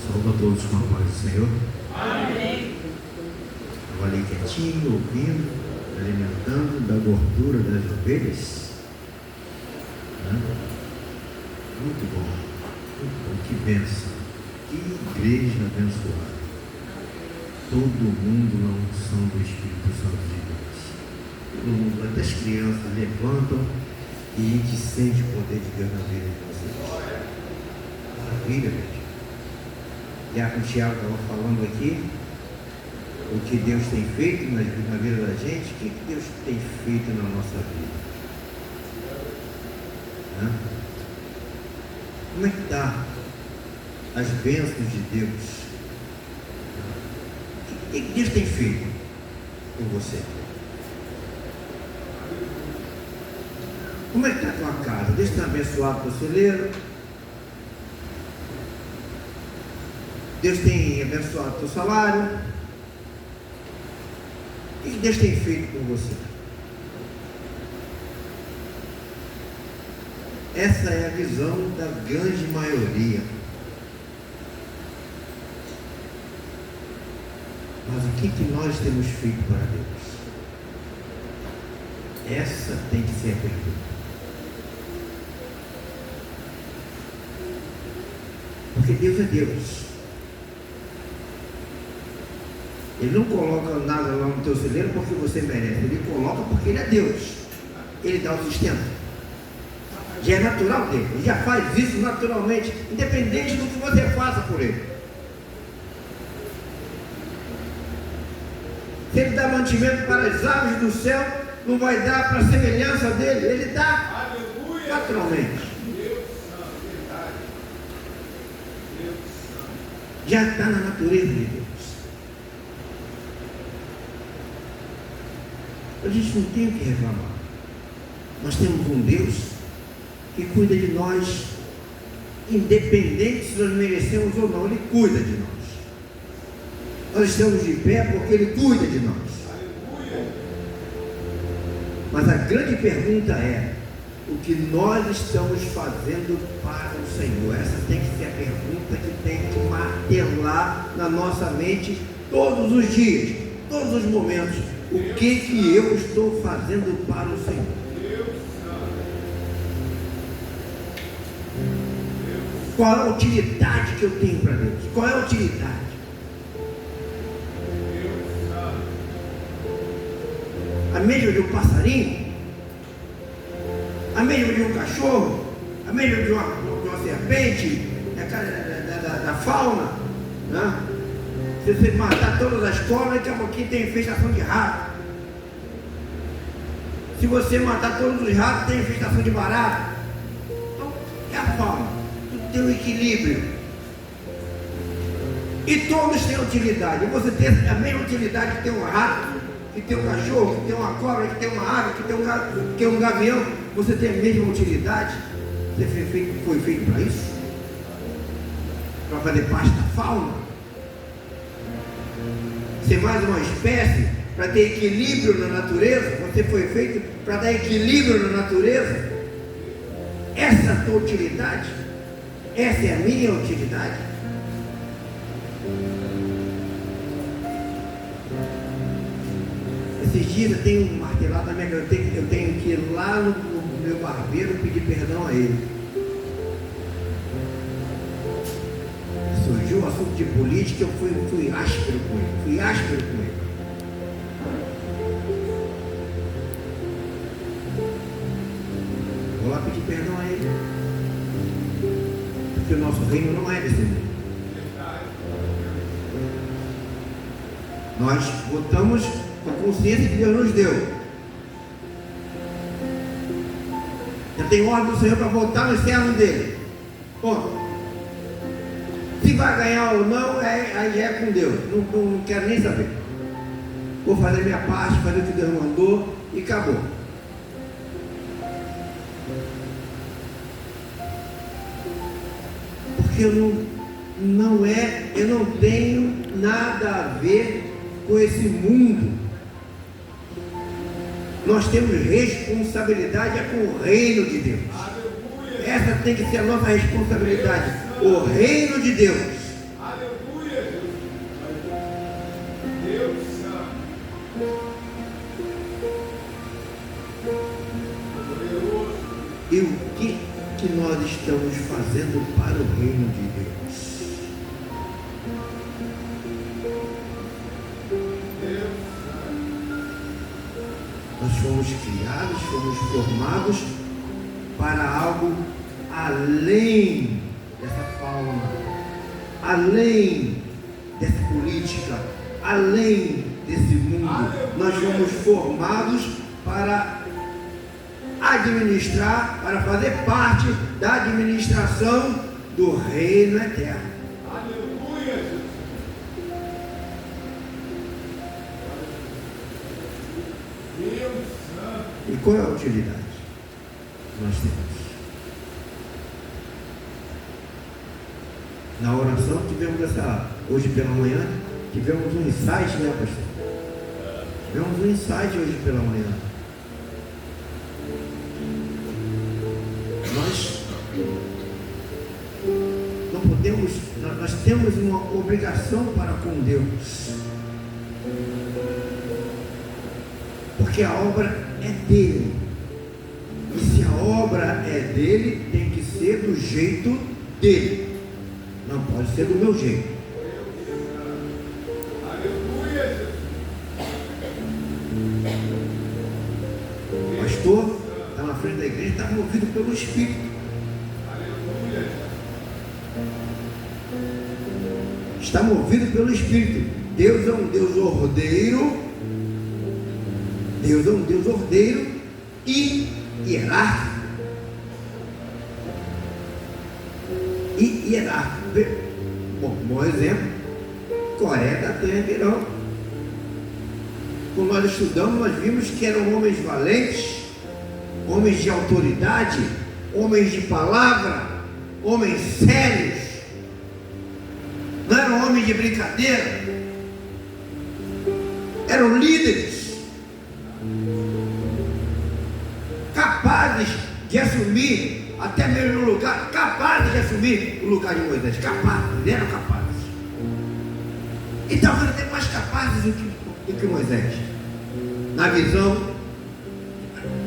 Saúde a todos com a paz do Senhor. Amém. Estava ali quietinho, ouvindo, alimentando da gordura das ovelhas. Muito bom, que bênção, que igreja abençoada. Todo mundo na unção do Espírito Santo de Deus. Todo mundo, até as crianças levantam e a gente sente o poder de Deus na vida de vocês. Maravilha, gente. E a Tiago estava falando aqui, o que Deus tem feito na vida da gente, o que Deus tem feito na nossa vida? Como é que está as bênçãos de Deus? O que Deus tem feito com você? Como é que está a tua casa? Deus tem abençoado o teu celeiro? Deus tem abençoado o teu salário? O que Deus tem feito com você? Essa é a visão da grande maioria. Mas o que nós temos feito para Deus? Essa tem que ser a pergunta. Porque Deus é Deus. Ele não coloca nada lá no teu celeiro porque você merece. Ele coloca porque Ele é Deus. Ele dá o sustento. Já é natural dele. Ele já faz isso naturalmente, independente do que você faça por ele. Se ele dá mantimento para as aves do céu, não vai dar para a semelhança dele. Ele dá naturalmente. Já está na natureza de Deus. A gente não tem o que reclamar. Nós temos um Deus que cuida de nós, independente se nós merecemos ou não. Ele cuida de nós. Nós estamos de pé porque Ele cuida de nós. Mas a grande pergunta é: o que nós estamos fazendo para o Senhor? Essa tem que ser a pergunta que tem que martelar na nossa mente todos os dias, todos os momentos. O que eu estou fazendo para o Senhor? Qual é a utilidade que eu tenho para Deus? Qual é a utilidade? A mesma de um passarinho? A mesma de um cachorro? A mesma de uma serpente? Da fauna? Né? Se você matar todas as cobras, daqui a pouquinho tem infestação de rato. Se você matar todos os ratos, tem infestação de barata. Então, é a fauna. Tem um equilíbrio. E todos têm utilidade. Você tem a mesma utilidade que tem um rato, que tem um cachorro, que tem uma cobra, que tem uma ave, que tem um gavião. Você tem a mesma utilidade. Você foi feito para isso? Para fazer parte da fauna? Ser mais uma espécie, para ter equilíbrio na natureza. Você foi feito para dar equilíbrio na natureza. Essa é a tua utilidade. Essa é a minha utilidade. Esses dias eu tenho martelado na minha cabeça, eu tenho que ir lá no meu barbeiro pedir perdão a ele. Surgiu o assunto de política, eu fui áspero com ele. Vou lá pedir perdão a ele. Porque o nosso reino não é desse mundo. Nós votamos com a consciência que Deus nos deu. Eu tenho ordem do Senhor para votar nos servos dele. Ponto. Se vai ganhar ou não, aí é com Deus. Não quero nem saber. Vou fazer a minha parte, fazer o que Deus mandou e acabou. Porque eu não tenho nada a ver com esse mundo. Nós temos responsabilidade com o reino de Deus. Essa tem que ser a nossa responsabilidade. O reino de Deus. de Deus. Nós fomos criados, fomos formados para algo além dessa fauna, além dessa política, além desse mundo. Nós fomos formados para administrar, para fazer parte da administração do reino eterno. Aleluia! Deus Santo. E qual é a utilidade que nós temos? Na oração tivemos hoje pela manhã, tivemos um insight, né, pastor? Tivemos um insight hoje pela manhã. Nós não podemos, nós temos uma obrigação para com Deus, porque a obra é dele, e se a obra é dele, tem que ser do jeito dele, não pode ser do meu jeito. Aleluia! O pastor está na frente da igreja, está movido pelo Espírito. Aleluia! Está movido pelo Espírito. Deus é um Deus ordeiro. Deus é um Deus ordeiro e hierárquico. E hierárquico. Bom exemplo, Coreia da Terra e Irã. Quando nós estudamos, nós vimos que eram homens valentes, homens de autoridade, homens de palavra, homens sérios. Não eram homens de brincadeira, eram líderes, capazes de assumir até mesmo o lugar, capazes de assumir o lugar de Moisés, capazes, eram capazes. E talvez até mais capazes do que Moisés, na visão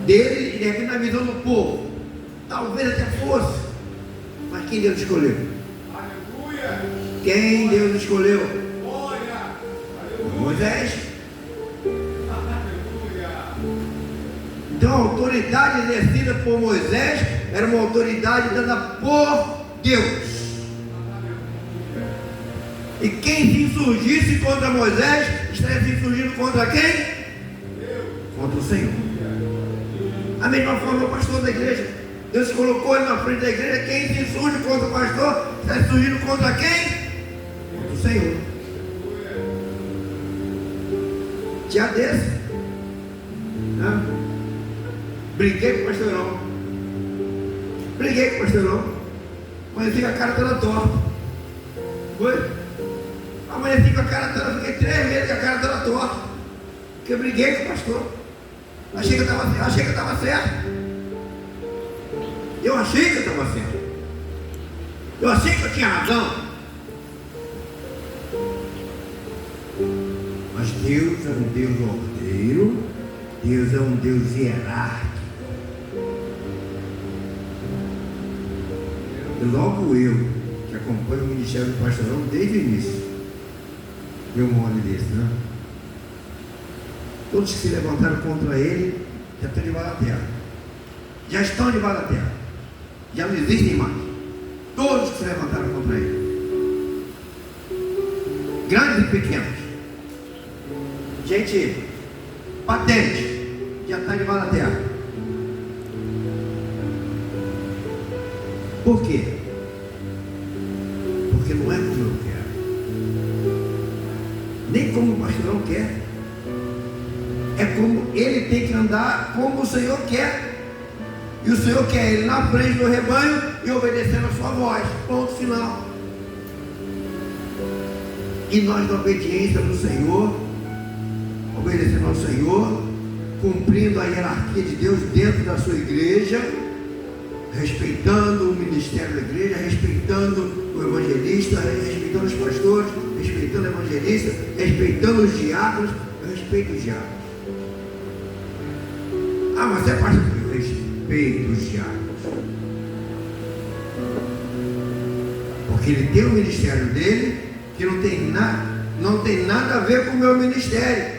dele e na visão do povo, talvez até fosse, mas quem Deus escolheu? Aleluia! Quem Deus escolheu? Glória! Aleluia! Moisés. Aleluia! Então a autoridade exercida por Moisés era uma autoridade dada por Deus. E quem se insurgisse contra Moisés estaria se insurgindo contra quem? Deus! Contra o Senhor. A mesma forma o pastor da igreja, Deus colocou ele na frente da igreja. Quem se insurge contra o pastor está se insurgindo contra quem? Contra o Senhor. Dia desse, né? Briguei com o pastorão. Amanheci com a cara toda torta. Foi? Amanheci com a cara toda, fiquei 3 meses com a cara toda torta. Porque eu briguei com o pastor. Achei que eu estava certo. Eu achei que eu estava certo. Eu achei que eu tinha razão. Mas Deus é um Deus ordeiro. Deus é um Deus hierárquico. E logo eu, que acompanho o ministério do pastorão desde o início, deu um olho desse, né? Todos que se levantaram contra ele já estão debaixo da terra. Já estão debaixo da terra. Já não existem mais. Todos que se levantaram contra ele. Grandes e pequenos. Gente patente. Já está debaixo da terra. Por quê? Porque não é como eu quero. Nem como o pastorão quer. É como ele tem que andar como o Senhor quer. E o Senhor quer ele na frente do rebanho e obedecendo a sua voz. Ponto final. E nós, na obediência do Senhor, obedecendo ao Senhor, cumprindo a hierarquia de Deus dentro da sua igreja, respeitando o ministério da igreja, respeitando o evangelista, respeitando os pastores, respeitando o evangelista, respeitando os diáconos. Eu respeito os diáconos. Ah, mas é pastor, eu respeito os diáconos. Porque Porque ele tem o ministério dele, que não tem nada a ver com o meu ministério.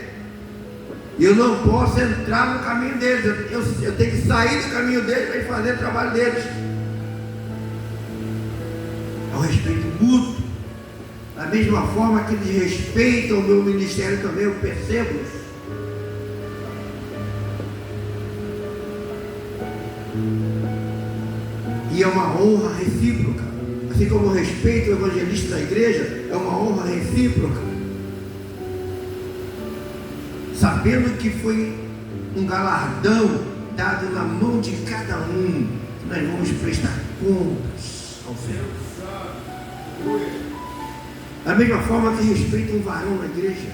E eu não posso entrar no caminho deles. Eu tenho que sair do caminho deles para ir fazer o trabalho deles. É um respeito mútuo. Da mesma forma que eles respeitam o meu ministério também, eu percebo isso. E é uma honra recíproca. Assim como eu respeito o evangelista da igreja, é uma honra recíproca. Sabendo que foi um galardão dado na mão de cada um, nós vamos prestar contas ao Senhor. Da mesma forma que respeita um varão na igreja.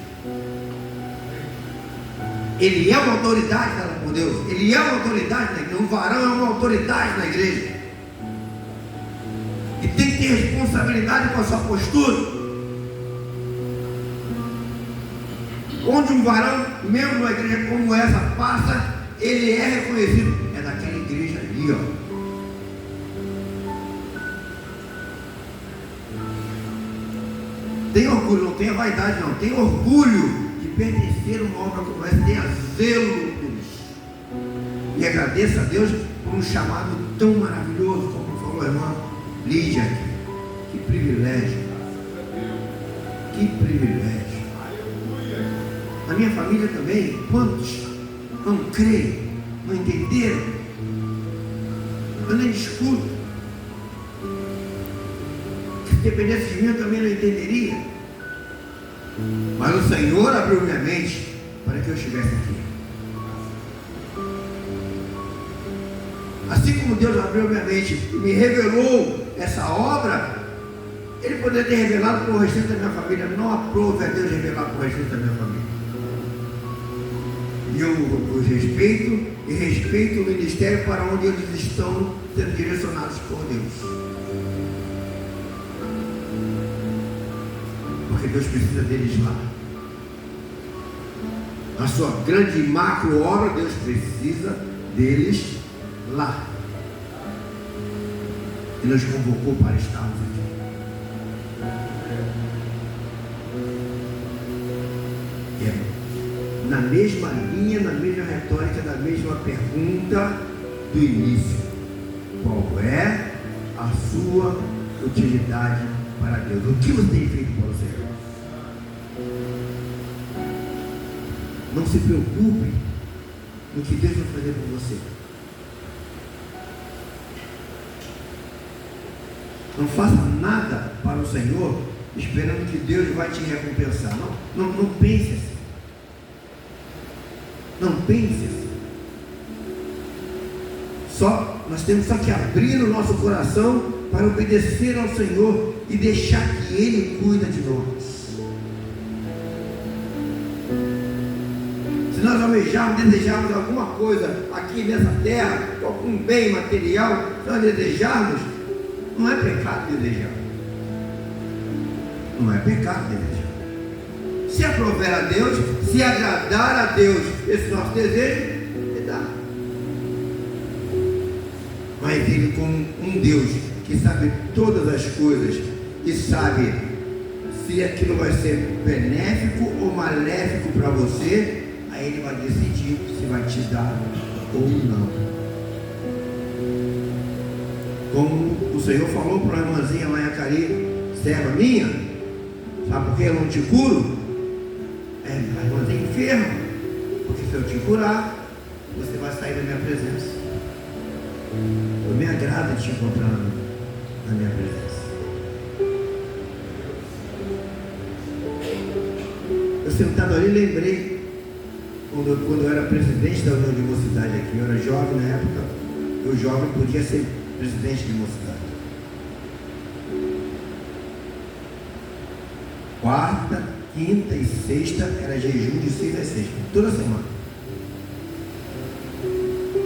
Ele é uma autoridade dada por Deus. Ele é uma autoridade na igreja. Um varão é uma autoridade na igreja. E tem que ter responsabilidade com a sua postura. Onde um varão, membro da igreja como essa, passa, ele é reconhecido. É daquela igreja ali, ó. Tem orgulho, não tenha vaidade, não. Tem orgulho de pertencer a uma obra como essa. Tenha zelo por isso. E agradeça a Deus por um chamado tão maravilhoso, como falou a irmã Lídia aqui. Que privilégio. Que privilégio. Na minha família também, quantos não creem, não entenderam? Eu nem discuto. Se dependesse de mim, eu também não entenderia. Mas o Senhor abriu minha mente para que eu estivesse aqui. Assim como Deus abriu minha mente e me revelou essa obra, Ele poderia ter revelado para o restante da minha família. Não aprove a Deus revelar para o restante da minha família. E eu os respeito e respeito o ministério para onde eles estão sendo direcionados por Deus. Porque Deus precisa deles lá. A sua grande macro obra, Deus precisa deles lá. E nos convocou para estarmos aqui. Na mesma linha, na mesma retórica, da mesma pergunta do início: qual é a sua utilidade para Deus? O que você tem feito para o Senhor? Não se preocupe no que Deus vai fazer por você. Não faça nada para o Senhor esperando que Deus vai te recompensar. Não pense assim. Não pense assim. Nós temos só que abrir o nosso coração para obedecer ao Senhor e deixar que Ele cuida de nós. Se nós almejarmos, desejarmos alguma coisa aqui nessa terra, algum bem material, se nós desejarmos, não é pecado desejar. Não é pecado desejar. Se aprover a Deus, se agradar a Deus esse nosso desejo, Ele dá. Mas Ele, como um Deus que sabe todas as coisas e sabe se aquilo vai ser benéfico ou maléfico para você, aí Ele vai decidir se vai te dar ou não. Como o Senhor falou para a irmãzinha lá em Acari, serva minha, sabe por que eu não te curo? A irmãzinha é enferma, porque se eu te curar, você vai sair da minha presença. Eu me agrado de te encontrar na minha presença. Eu sentado ali lembrei quando eu era presidente da União de Mocidade aqui. Eu era jovem na época, eu jovem podia ser presidente de mocidade. Quarta, quinta e sexta era jejum de 6 às 6, toda semana.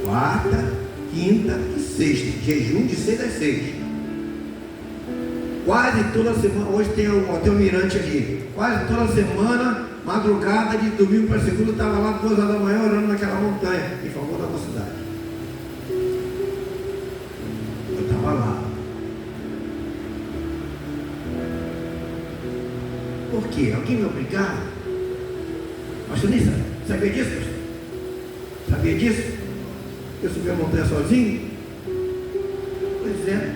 Quarta, quinta e sexta, jejum de 6 às 6. Quase toda semana, hoje tem o Hotel Mirante ali. Quase toda semana, madrugada de domingo para segunda, estava lá 2 horas da manhã orando naquela montanha, em favor da mocidade. Eu estava lá. Por quê? Alguém me obrigava? Pastor, nem sabia disso, pastor? Sabia disso? Eu subi a montanha sozinho? Pois é.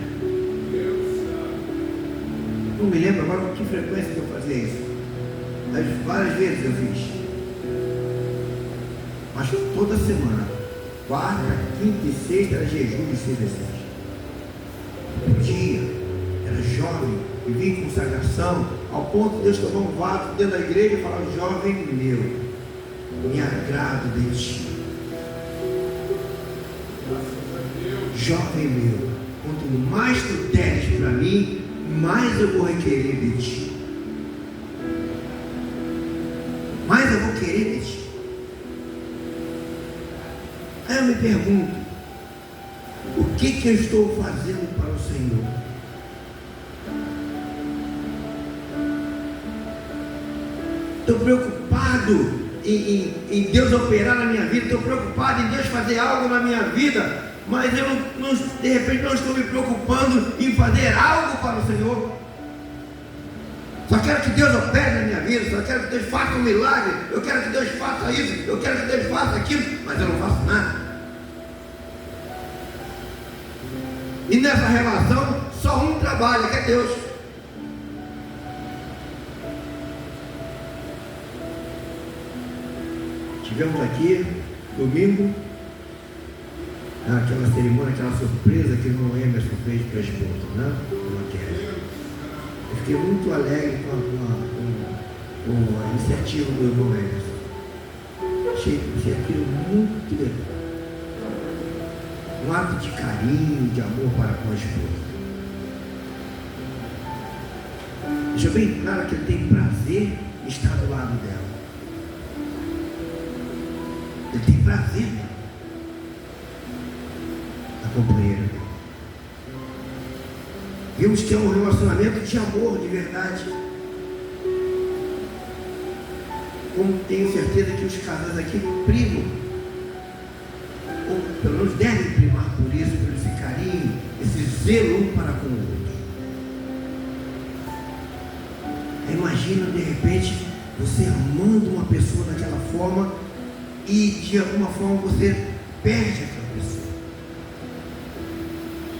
Não me lembro agora com que frequência que eu fazia isso. Mas várias vezes eu fiz. Mas toda semana, quarta, quinta e sexta, era jejum de 6 vezes. Um dia, era jovem, vivia em consagração, ao ponto de Deus tomar um vaso dentro da igreja e falar: jovem meu, me agrado de ti. Jovem meu, quanto mais tu deres para mim, mais eu vou requerer de ti. Mais eu vou querer de ti. Aí eu me pergunto: o que eu estou fazendo para o Senhor? Estou preocupado em Deus operar na minha vida, estou preocupado em Deus fazer algo na minha vida, mas eu não, de repente não estou me preocupando em fazer algo para o Senhor. Só quero que Deus opere na minha vida, só quero que Deus faça um milagre, eu quero que Deus faça isso, eu quero que Deus faça aquilo, mas eu não faço nada. E nessa relação, só um trabalha, que é Deus. Tivemos aqui, domingo, aquela cerimônia, aquela surpresa que o irmão Emerson fez para a esposa, né? Eu fiquei muito alegre com a iniciativa do irmão Emerson. Achei aquilo muito legal. Um ato de carinho, de amor para com a esposa. Deixa bem claro que ele tem prazer em estar do lado dela. Ele tem prazer na companheira dele. Vimos que é um relacionamento de amor, de verdade. Como tenho certeza que os casais aqui primam, ou pelo menos devem primar por isso, por esse carinho, esse zelo um para com o outro. Imagina de repente você amando uma pessoa daquela forma e de alguma forma você perde aquela pessoa.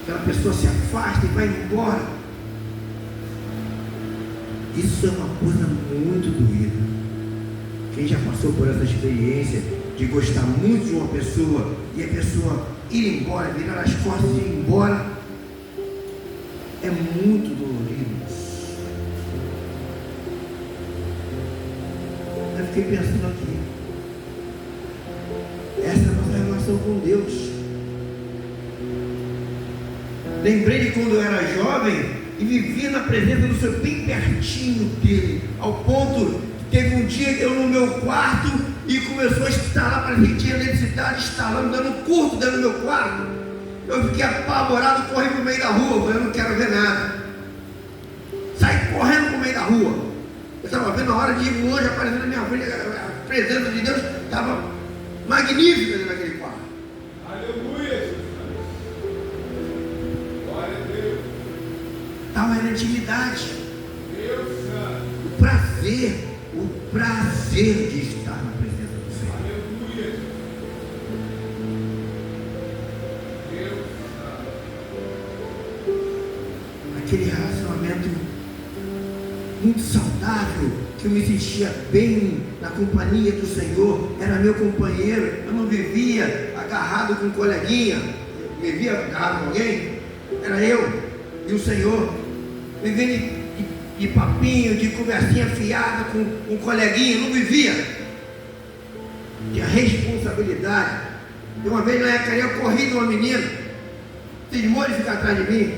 Aquela pessoa se afasta e vai embora. Isso é uma coisa muito doída. Quem já passou por essa experiência de gostar muito de uma pessoa e a pessoa ir embora, virar as costas e ir embora, é muito dolorido. Eu fiquei pensando aqui, essa é a nossa relação com Deus. Lembrei de quando eu era jovem e vivia na presença do Senhor, bem pertinho dele, ao ponto que teve um dia eu no meu quarto e começou a instalar, para que tinha eletricidade instalando, dando curto dentro do meu quarto. Eu fiquei apavorado, corri para o meio da rua, falei: eu não quero ver nada. Saí correndo para o meio da rua. Eu estava vendo a hora de ir longe aparecendo na minha frente, a presença de Deus estava magnífica dentro daquele quarto. Aleluia! Glória a Deus! Estava na intimidade. Deus Santo! O prazer de estar na presença do Senhor. Aleluia! Deus Santo! Aquele relacionamento muito saudável, que eu me sentia bem na companhia do Senhor, era meu companheiro. Eu não vivia agarrado com um coleguinha, me via agarrado com alguém, era eu e o Senhor, vivendo de papinho, de conversinha fiada com um coleguinha, não vivia, tinha responsabilidade. De uma vez na época eu corri de uma menina, cismou de ficar atrás de mim.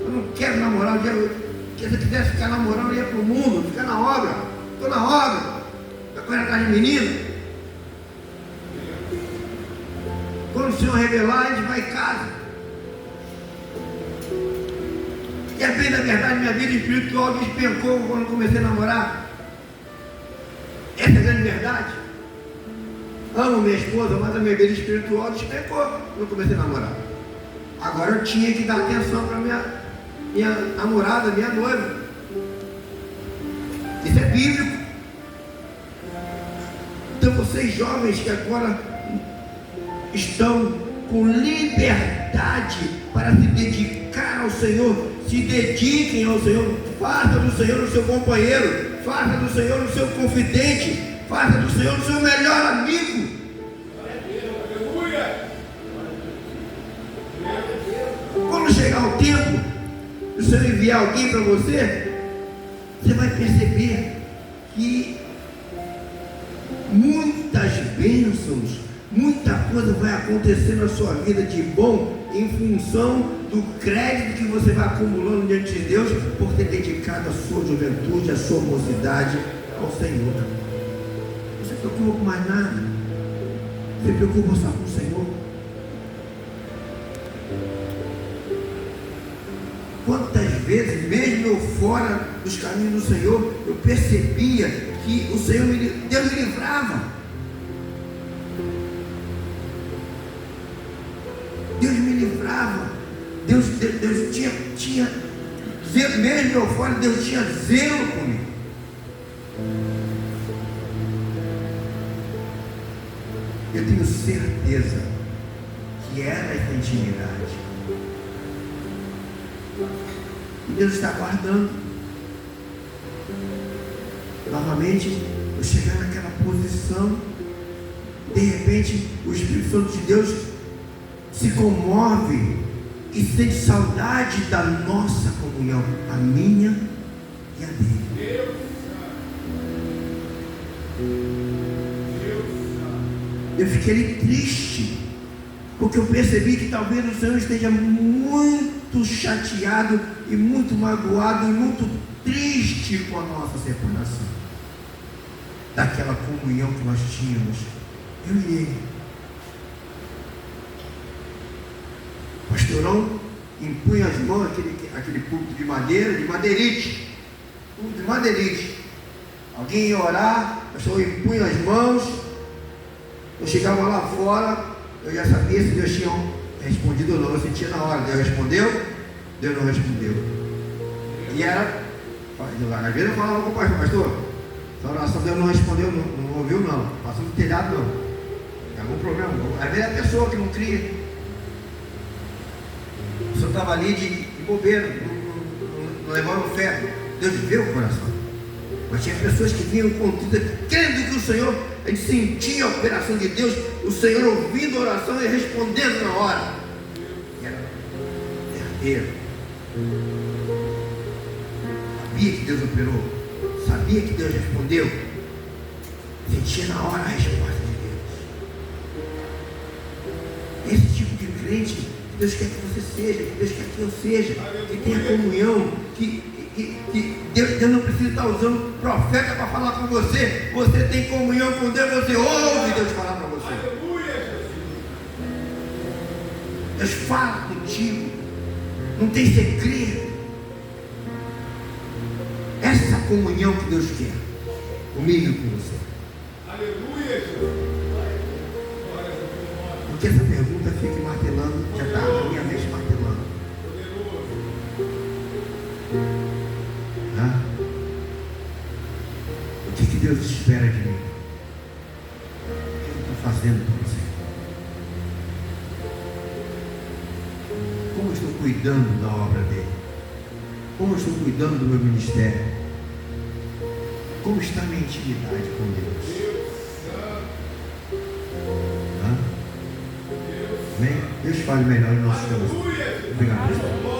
Eu não quero namorar, se eu quisesse ficar namorando, eu ia para o mundo, ficar na obra. Estou na obra, estou correndo atrás de menino. Quando o Senhor revelar, a gente vai em casa. E a bem da verdade, minha vida espiritual despencou quando eu comecei a namorar. Essa é a grande verdade. Amo minha esposa, mas a minha vida espiritual despencou quando eu comecei a namorar. Agora eu tinha que dar atenção para minha namorada, minha noiva. Isso é bíblico. Então vocês jovens que agora estão com liberdade para se dedicar ao Senhor, se dediquem ao Senhor, faça do Senhor o seu companheiro, faça do Senhor o seu confidente, faça do Senhor o seu melhor amigo. Aleluia. Quando chegar o tempo do Senhor enviar alguém para você, você vai perceber que muitas bênçãos, muita coisa vai acontecer na sua vida de bom em função do crédito que você vai acumulando diante de Deus por ter dedicado a sua juventude, a sua mocidade ao Senhor. Não se preocupa com mais nada, se preocupa só com o Senhor. Quantas vezes, mesmo eu fora dos caminhos do Senhor, eu percebia que o Senhor, Deus me livrava. Deus me livrava. Deus tinha zelo, mesmo eu fora, Deus tinha zelo comigo. Eu tenho certeza que era essa intimidade. E Deus está guardando. Novamente, eu chegar naquela posição, de repente, o Espírito Santo de Deus se comove e sente saudade da nossa comunhão, a minha e a dele. Eu fiquei triste, porque eu percebi que talvez o Senhor esteja muito chateado e muito magoado e muito triste com a nossa separação, daquela comunhão que nós tínhamos, eu e ele. O pastorão impunha as mãos, aquele púlpito de madeira, de madeirite, púlpito de madeirite. Alguém ia orar, o pastor impunha as mãos. Eu chegava lá fora, eu já sabia se Deus tinha respondido ou não. Eu sentia na hora. Deus respondeu, Deus não respondeu. E era, às vezes eu falava com o pastor: pastor, essa oração Deus não respondeu, não ouviu não, passou do telhado não, tem algum problema. Às vezes é a pessoa que não cria, o senhor estava ali de bobeira, não levando fé. Deus vê o coração. Mas tinha pessoas que vinham contritas, crendo que o Senhor, ele sentia a operação de Deus, o Senhor ouvindo a oração e respondendo na hora. E era verdadeiro. Sabia que Deus operou, sabia que Deus respondeu, sentia na hora a resposta de Deus. Esse tipo de crente que Deus quer que você seja, que Deus quer que eu seja, que tenha comunhão, que Deus não precisa estar usando profeta para falar com você. Você tem comunhão com Deus, você ouve Deus falar para você. Deus fala contigo, não tem segredo. Essa comunhão que Deus quer comigo e com você. Aleluia. Porque essa pergunta fica martelando, já está na minha mente martelando. O que Deus espera de mim? O que eu estou fazendo para você? Como eu estou cuidando da obra dele? Como eu estou cuidando do meu ministério? Como está a minha intimidade com Deus? Amém? Deus fale melhor em nosso coração. Obrigado, pastor.